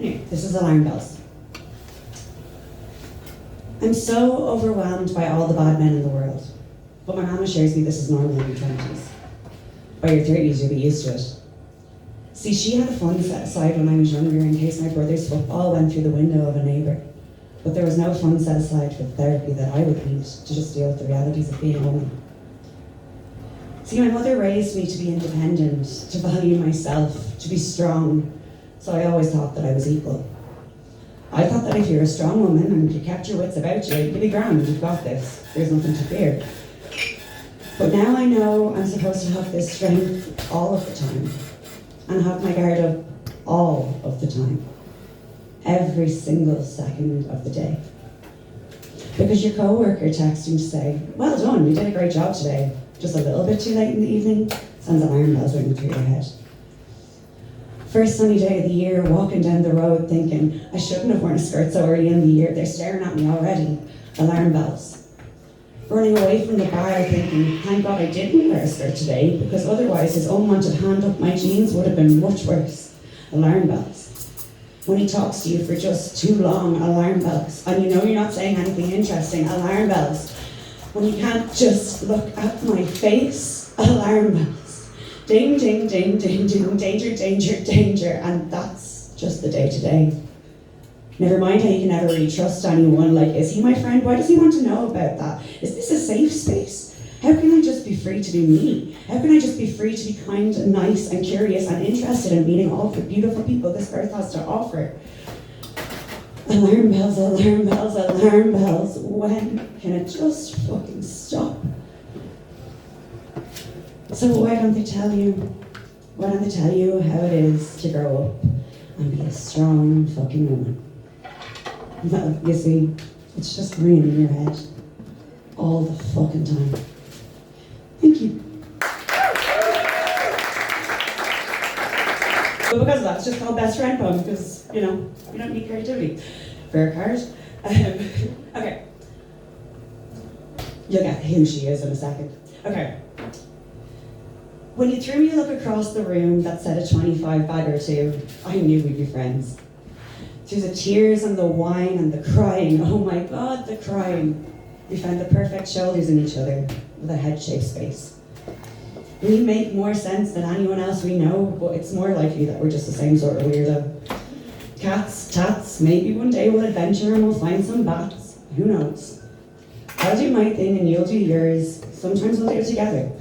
Anyway, this is alarm bells. I'm so overwhelmed by all the bad men in the world, but my mama assures me this is normal in your 20s. By your 30s, you'll be used to it. See, she had a fund set aside when I was younger in case my brother's football went through the window of a neighbour, but there was no fund set aside for the therapy that I would need to just deal with the realities of being a woman. See, my mother raised me to be independent, to value myself, to be strong, so I always thought that I was equal. I thought that if you're a strong woman and you kept your wits about you, you'd be grand, you've got this, there's nothing to fear. But now I know I'm supposed to have this strength all of the time, and have my guard up all of the time, every single second of the day. Because your co-worker texting to say, well done, you did a great job today, just a little bit too late in the evening, sends alarm bells ringing through your head. First sunny day of the year, walking down the road thinking, I shouldn't have worn a skirt so early in the year, they're staring at me already, alarm bells. Running away from the bar thinking, thank God I didn't wear a skirt today, because otherwise his unwanted hand up my jeans would have been much worse, alarm bells. When he talks to you for just too long, alarm bells, and you know you're not saying anything interesting, alarm bells. When you can't just look at my face, alarm bells. Ding, ding, ding, ding, ding, danger, danger, danger, and that's just the day-to-day. Never mind how you can never really trust anyone, like, is he my friend? Why does he want to know about that? Is this a safe space? How can I just be free to be me? How can I just be free to be kind and nice and curious and interested in meeting all the beautiful people this earth has to offer? Alarm bells, alarm bells, alarm bells. When can it just fucking stop? So why don't they tell you? Why don't they tell you how it is to grow up and be a strong fucking woman? Well, you see, it's just ringing in your head all the fucking time. Thank you. But because of that, it's just called Best Friend Poem, because, you know, you don't need creativity. Fair card. Okay. You'll get who she is in a second. Okay. When you threw me a look across the room that said a 25 bag or two, I knew we'd be friends. Through the tears and the wine and the crying, oh my God, the crying, we found the perfect shoulders in each other with a head-shaped space. We make more sense than anyone else we know, but it's more likely that we're just the same sort of weirdo. Cats, tats, maybe one day we'll adventure and we'll find some bats, who knows. I'll do my thing and you'll do yours, sometimes we'll do it together.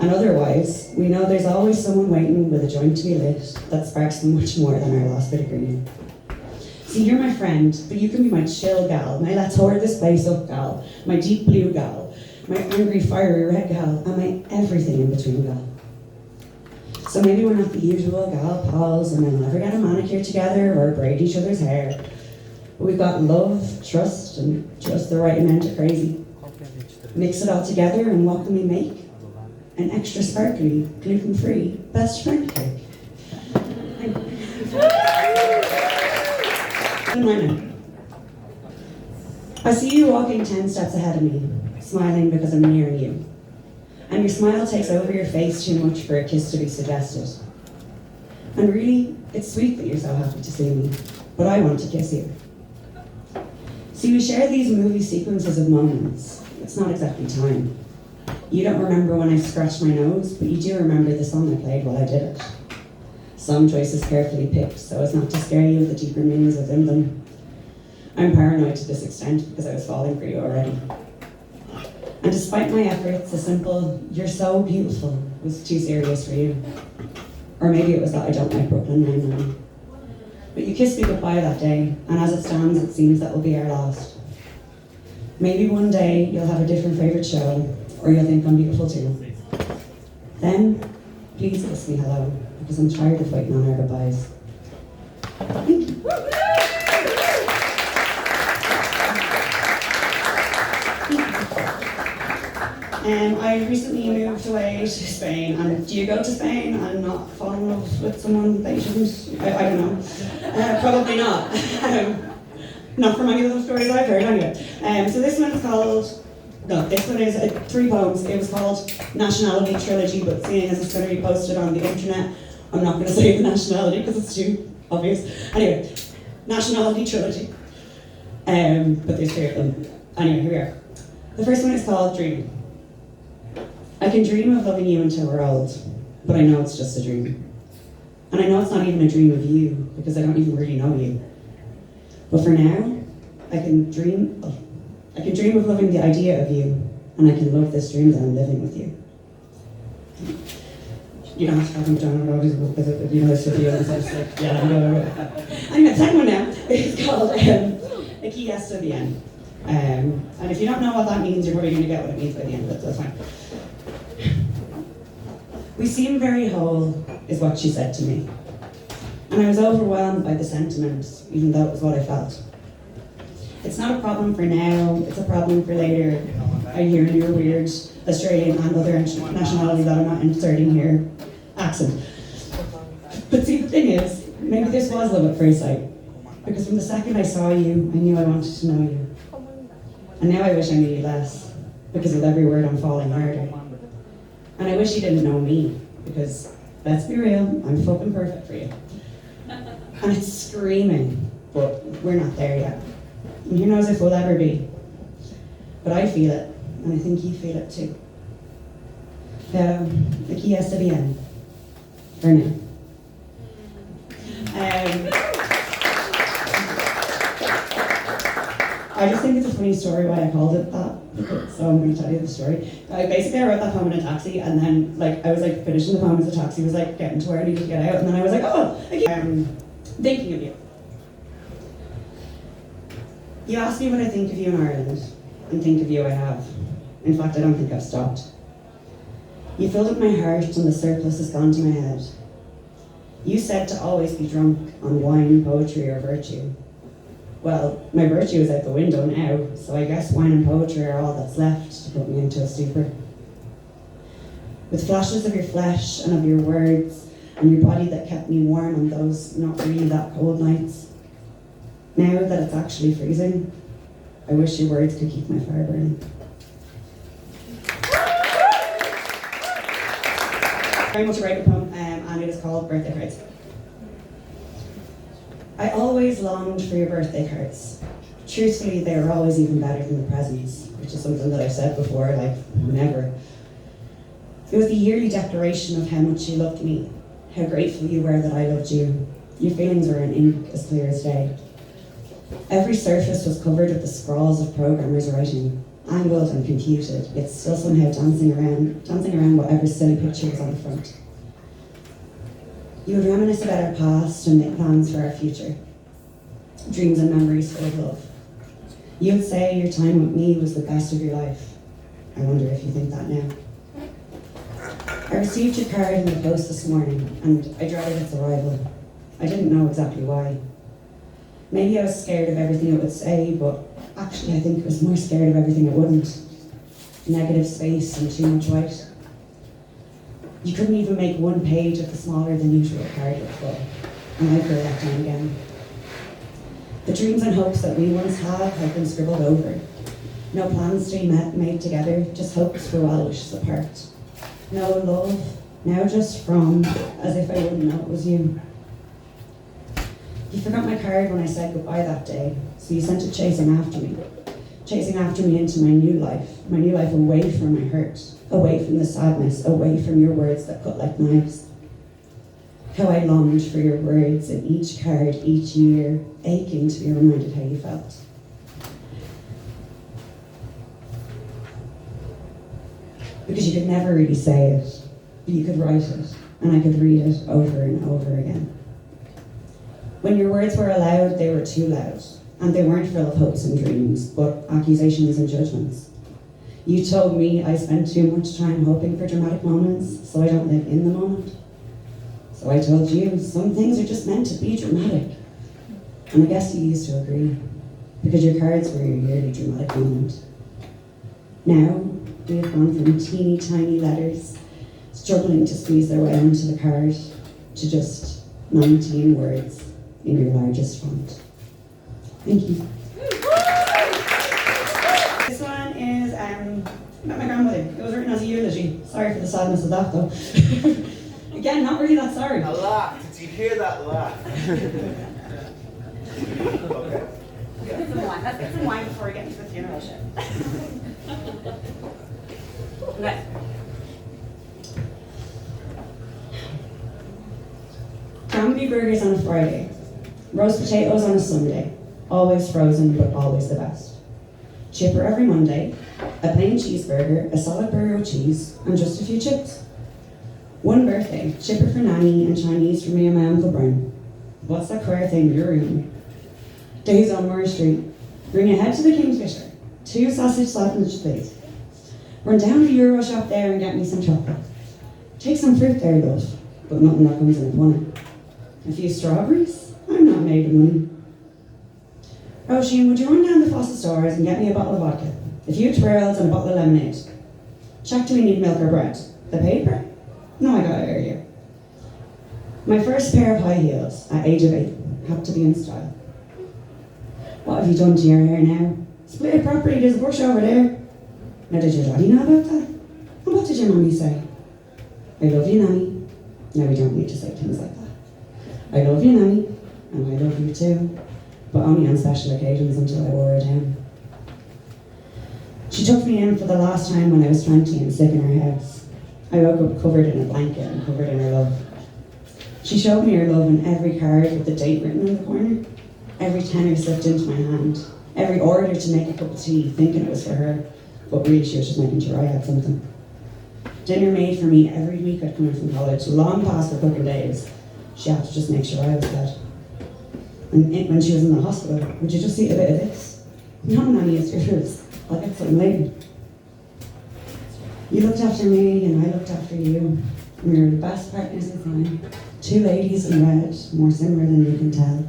And otherwise, we know there's always someone waiting with a joint to be lit that sparks much more than our last bit of green. See, you're my friend, but you can be my chill gal, my let's whore this place up gal, my deep blue gal, my angry fiery red gal, and my everything in between gal. So maybe we're not the usual gal pals and we'll never get a manicure together or braid each other's hair, but we've got love, trust, and just the right amount of crazy. Mix it all together and what can we make? An extra sparkly, gluten-free best friend cake. I see you walking 10 steps ahead of me, smiling because I'm near you. And your smile takes over your face too much for a kiss to be suggested. And really, it's sweet that you're so happy to see me, but I want to kiss you. See, we share these movie sequences of moments. It's not exactly time. You don't remember when I scratched my nose, but you do remember the song I played while I did it. Some choices carefully picked so as not to scare you with the deeper meanings within them. I'm paranoid to this extent because I was falling for you already. And despite my efforts, the simple, you're so beautiful, was too serious for you. Or maybe it was that I don't like Brooklyn Nine-Nine. But you kissed me goodbye that day, and as it stands, it seems that will be our last. Maybe one day you'll have a different favourite show, or you'll think I'm beautiful too. Then, please kiss me hello, because I'm tired of waiting on our goodbyes. Thank you. I recently moved away to Spain, and do you go to Spain and not fall in love with someone that you shouldn't? I don't know. Probably not. Not from any of those stories I've heard anyway. So this one is called, no, this one is 3 poems. It was called Nationality Trilogy, but seeing as it's going to be posted on the internet, I'm not going to say the nationality because it's too obvious. Anyway, Nationality trilogy. But there's three of them. Anyway, here we are. The first one is called Dream. I can dream of loving you until we're old, but I know it's just a dream. And I know it's not even a dream of you, because I don't even really know you. But for now, I can dream of loving the idea of you, and I can love this dream that I'm living with you. You don't have to have them done or because you know this video and stuff like, yeah, I'm going to Anyway, the second one now is called Aquí hasta bien. And if you don't know what that means, you're probably going to get what it means by the end, but that's fine. We seem very whole, is what she said to me. And I was overwhelmed by the sentiment, even though it was what I felt. It's not a problem for now, it's a problem for later. I hear in your weird Australian and other nationality that I'm not inserting here accent. But see, the thing is, maybe this was love at first sight. Because from the second I saw you, I knew I wanted to know you. And now I wish I knew you less, because with every word I'm falling harder. And I wish you didn't know me, because let's be real, I'm fucking perfect for you. And it's screaming, but we're not there yet. And who knows if we'll ever be. But I feel it, and I think you feel it too. Aquí hasta bien, for now. I just think it's a funny story why I called it that, so I'm going to tell you the story. I wrote that poem in a taxi, and then I was finishing the poem as the taxi was getting to where I needed to get out, and then I was like, oh, thinking of you. You asked me what I think of you in Ireland, and think of you I have. In fact, I don't think I've stopped. You filled up my heart, and the surplus has gone to my head. You said to always be drunk on wine, poetry, or virtue. Well, my virtue is out the window now, so I guess wine and poetry are all that's left to put me into a stupor. With flashes of your flesh and of your words, and your body that kept me warm on those not really that cold nights. Now that it's actually freezing, I wish your words could keep my fire burning. Very much a write poem, and it is called Birthday Cards. I always longed for your birthday cards. Truthfully, they were always even better than the presents, which is something that I've said before, never. It was the yearly declaration of how much you loved me, how grateful you were that I loved you. Your feelings were in ink as clear as day. Every surface was covered with the scrawls of programmers writing, angled and computed, yet still somehow dancing around whatever silly picture was on the front. You would reminisce about our past and make plans for our future. Dreams and memories full of love. You would say your time with me was the best of your life. I wonder if you think that now. I received your card in the post this morning, and I dreaded its arrival. I didn't know exactly why. Maybe I was scared of everything it would say, but actually I think I was more scared of everything it wouldn't. Negative space and too much white. You couldn't even make one page of the smaller than usual card look full, and I feel let down again. The dreams and hopes that we once had have been scribbled over. No plans to be made together, just hopes for well wishes apart. No love, now just from, as if I wouldn't know it was you. You forgot my card when I said goodbye that day, so you sent it chasing after me into my new life away from my hurt, away from the sadness, away from your words that cut like knives. How I longed for your words in each card, each year, aching to be reminded how you felt. Because you could never really say it, but you could write it, and I could read it over and over again. When your words were allowed, they were too loud, and they weren't full of hopes and dreams, but accusations and judgments. You told me I spent too much time hoping for dramatic moments, so I don't live in the moment. So I told you, some things are just meant to be dramatic. And I guess you used to agree, because your cards were your yearly dramatic moment. Now, we have gone from teeny tiny letters, struggling to squeeze their way onto the card, to just 19 words in your largest font. Thank you. This one is about my grandmother. It was written as a eulogy. Sorry for the sadness of that though. Again, not really that sorry. A laugh. Did you hear that laugh? on, let's get some wine before we get into the funeral shit. Okay. Cranberry burgers on a Friday, roast potatoes on a Sunday, always frozen but always the best. Chipper every Monday, a plain cheeseburger, a solid burger with cheese, and just a few chips. One birthday, chipper for Nanny and Chinese for me and my Uncle Brian. What's that queer thing you're eating? Days on Moore Street. Bring a head to the Kingfisher. 2 sausage sandwich please. Run down to the Euro shop there and get me some chocolate. Take some fruit there, love, but nothing that comes in a bunny. A few strawberries? I'm not made of money. Róisín, would you run down the Fossil stores and get me a bottle of vodka, a few twirls and a bottle of lemonade? Check, do we need milk or bread? The paper? No, I got it earlier. My first pair of high heels at age of 8 had to be in style. What have you done to your hair now? Split it properly, there's a bush over there. Now did your daddy know about that? And what did your mummy say? I love you, Nanny. No, we don't need to say things like that. I love you, Nanny, and I love you too, but only on special occasions until I wore her down. She took me in for the last time when I was 20 and sick in her house. I woke up covered in a blanket and covered in her love. She showed me her love in every card with the date written in the corner, every tenner slipped into my hand, every order to make a cup of tea, thinking it was for her, but really she was just making sure I had something. Dinner made for me every week I'd come in from college, long past her cooking days. She had to just make sure I was fed. And when she was in the hospital, would you just eat a bit of this? No, Nanny, it's yours. I'll get something later. You looked after me and I looked after you. We were the best partners in crime. 2 ladies in red, more similar than you can tell.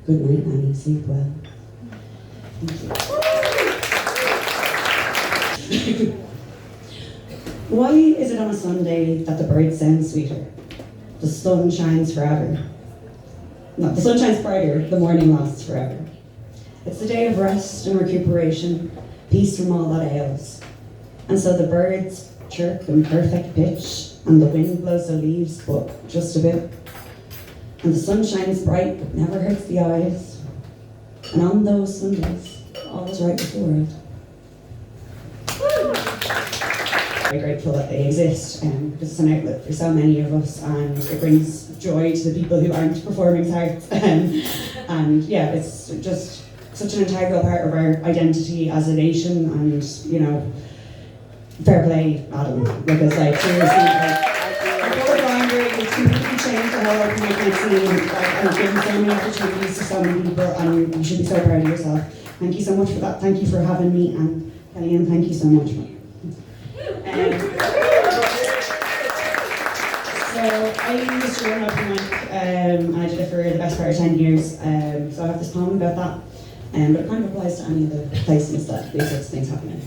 Good night, Nanny. Sleep well. Thank you. Why is it on a Sunday that the birds sound sweeter? The sun shines forever. No, the sun shines brighter, the morning lasts forever. It's the day of rest and recuperation, peace from all that ails. And so the birds chirp in perfect pitch, and the wind blows the leaves, but just a bit. And the sun shines bright, but never hurts the eyes. And on those Sundays, all is right with the world. Very grateful that they exist, because it's an outlet for so many of us, and it brings joy to the people who aren't performing arts. And yeah, it's just such an integral part of our identity as a nation, and you know, fair play, Adam, because like seriously, our colour boundary has completely changed the whole open mic scene, and given so many opportunities to so many people, and you should be so proud of yourself. Thank you so much for that. Thank you for having me, and Kellyanne, thank you so much. So I used to run open mic, and I did it for the best part of 10 years. So I have this poem about that, but it kind of applies to any of the places that these sorts of things happen in.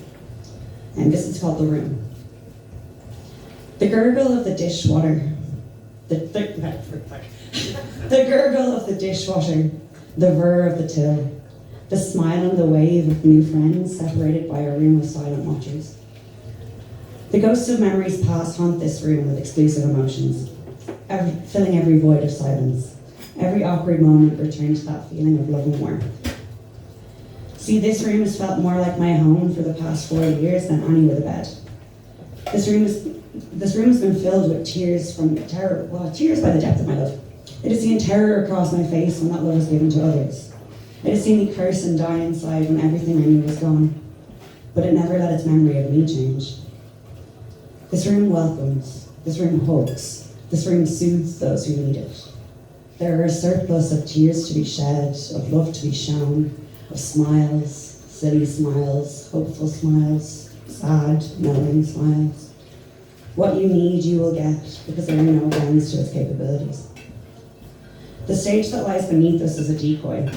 And this is called The Room. The gurgle of the dishwater, the gurgle of the dishwasher, the whir of the till, the smile and the wave of new friends separated by a room of silent watchers. The ghosts of memories past haunt this room with exclusive emotions, filling every void of silence. Every awkward moment returned to that feeling of love and warmth. See, this room has felt more like my home for the past 4 years than any with a bed. This room has been filled with tears from terror, tears by the depth of my love. It has seen terror across my face when that love was given to others. It has seen me curse and die inside when everything I knew was gone. But it never let its memory of me change. This room welcomes, this room hugs, this room soothes those who need it. There are a surplus of tears to be shed, of love to be shown, of smiles, silly smiles, hopeful smiles, sad, knowing smiles. What you need you will get, because there are no bounds to its capabilities. The stage that lies beneath us is a decoy.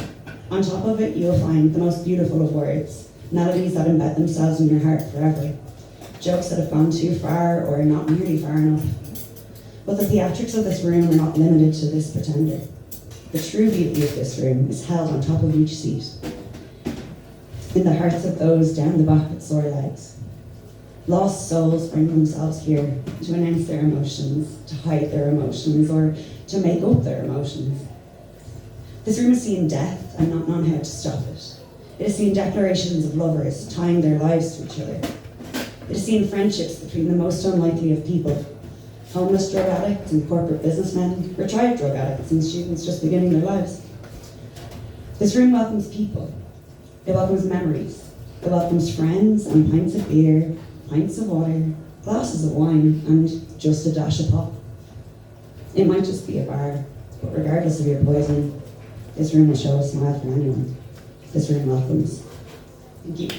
On top of it you will find the most beautiful of words, melodies that embed themselves in your heart forever. Jokes that have gone too far or are not nearly far enough. But the theatrics of this room are not limited to this pretender. The true beauty of this room is held on top of each seat, in the hearts of those down the back with sore legs. Lost souls bring themselves here to announce their emotions, to hide their emotions, or to make up their emotions. This room has seen death and not known how to stop it. It has seen declarations of lovers tying their lives to each other. It has seen friendships between the most unlikely of people. Homeless drug addicts and corporate businessmen, retired drug addicts and students just beginning their lives. This room welcomes people. It welcomes memories. It welcomes friends and pints of beer, pints of water, glasses of wine, and just a dash of pop. It might just be a bar, but regardless of your poison, this room will show a smile for anyone. This room welcomes. Thank you.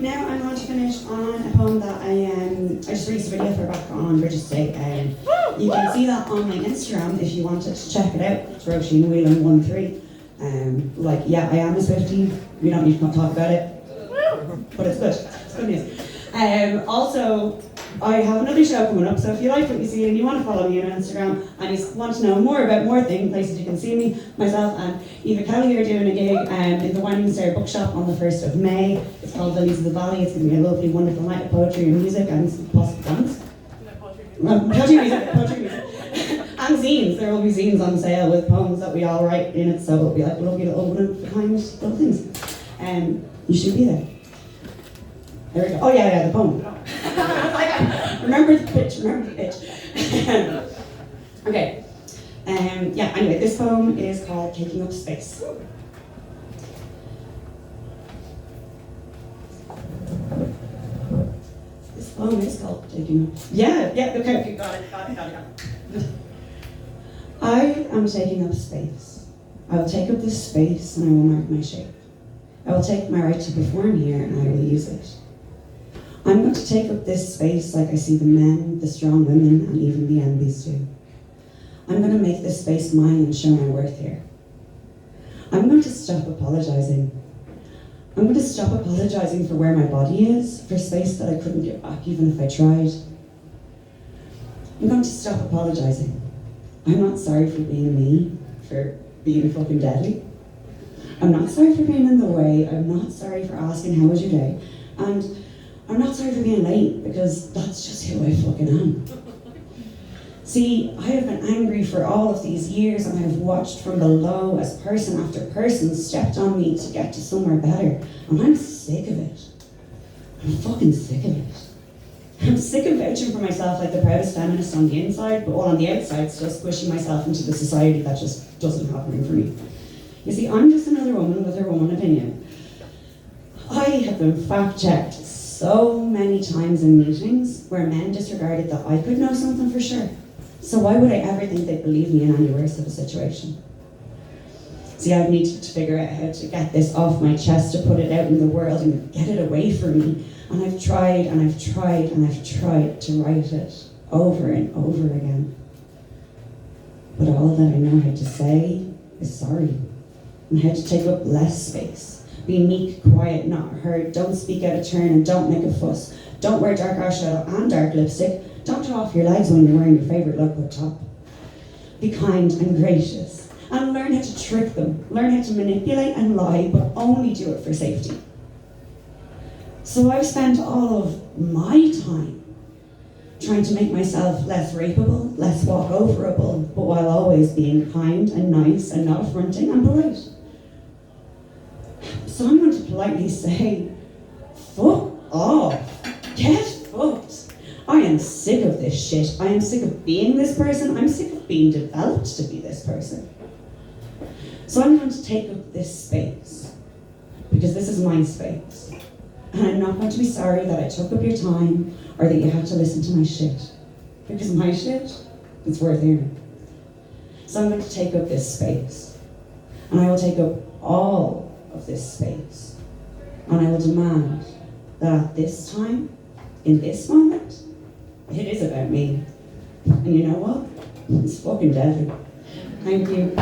Now I'm going to finish on a poem that I just released a video for back on Bridges Day. You can see that on my Instagram if you wanted to check it out. It's Róisín, Whelan 13. I am a Swiftie. We don't need to talk about it, but it's good. It's good news. Also, I have another show coming up, so if you like what you see and you want to follow me on Instagram and you want to know more about more things, places you can see me, myself and Eva Kelly are doing a gig in the Winding Stair Bookshop on the 1st of May. It's called Lilies of the Valley. It's going to be a lovely, wonderful night of poetry and music and possible dance. Poetry music. And zines. There will be zines on sale with poems that we all write in it, so it'll be like lovely little one-of-a-kind little things. You should be there. There we go. Oh yeah, the poem. Remember the pitch. Okay. Anyway, this poem is called Taking Up Space. This poem is called Taking Up. Okay, got it. I am taking up space. I will take up this space and I will mark my shape. I will take my right to perform here and I will use it. I'm going to take up this space like I see the men, the strong women, and even the enemies do. I'm going to make this space mine and show my worth here. I'm going to stop apologizing. I'm going to stop apologizing for where my body is, for space that I couldn't get back even if I tried. I'm going to stop apologizing. I'm not sorry for being me, for being fucking deadly. I'm not sorry for being in the way. I'm not sorry for asking how was your day. And I'm not sorry for being late, because that's just who I fucking am. See, I have been angry for all of these years, and I have watched from below as person after person stepped on me to get to somewhere better. And I'm sick of it. I'm fucking sick of it. I'm sick of vouching for myself like the proudest feminist on the inside, but while on the outside still squishing myself into the society that just doesn't have room for me. You see, I'm just another woman with her woman opinion. I have been fact-checked so many times in meetings where men disregarded that I could know something for sure. So why would I ever think they'd believe me in any worse of a situation? See, I've needed to figure out how to get this off my chest, to put it out in the world and get it away from me. And I've tried and I've tried and I've tried to write it over and over again. But all that I know how to say is sorry. And how to take up less space. Be meek, quiet, not heard. Don't speak out of turn and don't make a fuss. Don't wear dark eyeshadow and dark lipstick. Don't draw off your legs when you're wearing your favourite look up top. Be kind and gracious. And learn how to trick them. Learn how to manipulate and lie, but only do it for safety. So I've spent all of my time trying to make myself less rapeable, less walkoverable, but while always being kind and nice and not affronting and polite. So I'm going to politely say, fuck off. Get fucked. I am sick of this shit. I am sick of being this person. I'm sick of being developed to be this person. So I'm going to take up this space, because this is my space. And I'm not going to be sorry that I took up your time or that you had to listen to my shit. Because my shit is worth hearing. So I'm going to take up this space. And I will take up all of this space. And I will demand that at this time, in this moment, it is about me. And you know what? It's fucking deadly. Thank you.